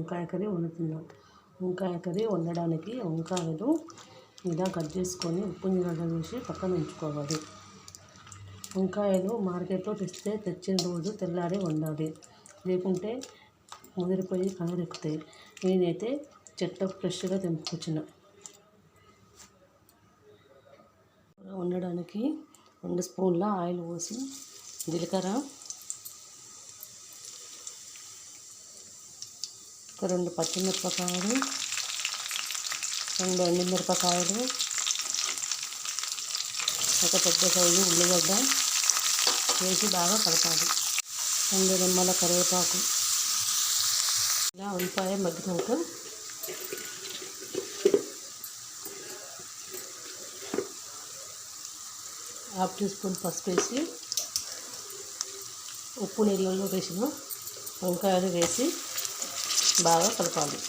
వంకాయ కర్రీ వండుతున్నాం. వంకాయ కర్రీ వండడానికి వంకాయలు ఇలా కట్ చేసుకొని ఉప్పు నీళ్ళలో వేసి పక్కన ఉంచుకోవాలి. వంకాయలు మార్కెట్లో తెచ్చిన రోజు తెల్లారి వండాలి, లేకుంటే ముదిరిపోయి కలర్ ఎక్కుతాయి. నేనైతే చెట్లకు ఫ్రెష్గా తెంపుకొచ్చిన. వండడానికి 2 స్పూన్ల ఆయిల్ పోసి జీలకర్ర, 2 పచ్చిమిరపకాయలు, 2 ఎండుమిరపకాయలు, ఒక పెద్ద సైజు ఉల్లిగడ్డ వేసి బాగా కలపాలి. 2 రెమ్మల కరివేపాకు. ఇలా ఉల్లిపాయ మగ్గినాక ½ టీ స్పూన్ పసుపు వేసి ఉప్పు నీళ్ళలో వేసిన వంకాయలు వేసి బాగా కలపాలి.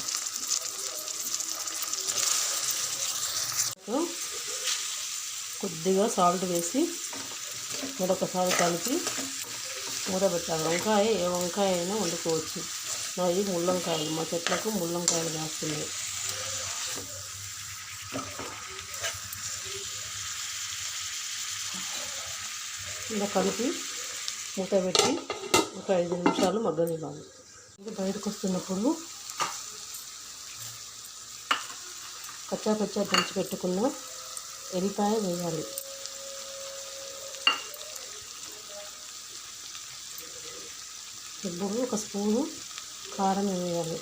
కొద్దిగా సాల్ట్ వేసి మరొకసారి కలిపి మూత పెట్టాలి. వంకాయ ఏ వంకాయ అయినా వండుకోవచ్చు. ఇది ముళ్ళంకాయలు, మా చెట్లకు ముళ్ళంకాయలు కాస్తున్నాయి. ఇలా కలిపి మూత పెట్టి ఒక 5 నిమిషాలు మగ్గనివ్వాలి. ఇది బయటకు వస్తున్నప్పుడు కచ్చా దంచి పెట్టుకున్న ఎల్లిపాయ వేయాలి. ఇప్పుడు 1 స్పూను కారం వేయాలి.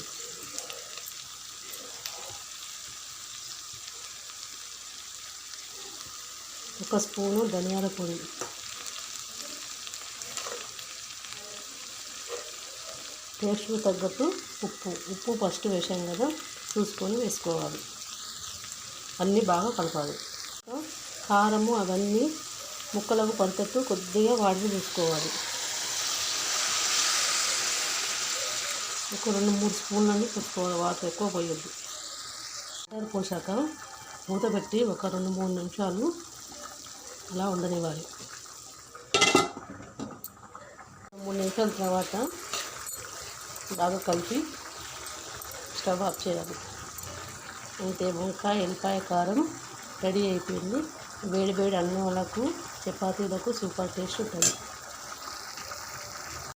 ఒక స్పూను ధనియాల పొడి, టేస్ట్కి తగ్గట్టు ఉప్పు ఫస్ట్ వేసాం కదా, చూసుకొని వేసుకోవాలి. అన్నీ బాగా కలపాలి. కారము అవన్నీ ముక్కలకు పడతట్టు కొద్దిగా వాడిని చూసుకోవాలి. ఒక 2-3 స్పూన్లని చూసుకోవాలి, వాటర్ ఎక్కువ పోయొద్దు. వాటర్ పోసాక మూత పెట్టి ఒక 2-3 నిమిషాలు అలా ఉండనివ్వాలి. 3 నిమిషాల తర్వాత బాగా కలిపి స్టవ్ ఆఫ్ చేయాలి. అయితే వంకాయ ఎల్లిపాయ కారం రెడీ అయిపోయింది. వేడి అన్నంలకు చపాతీలకు సూపర్ టేస్ట్ ఉంటుంది.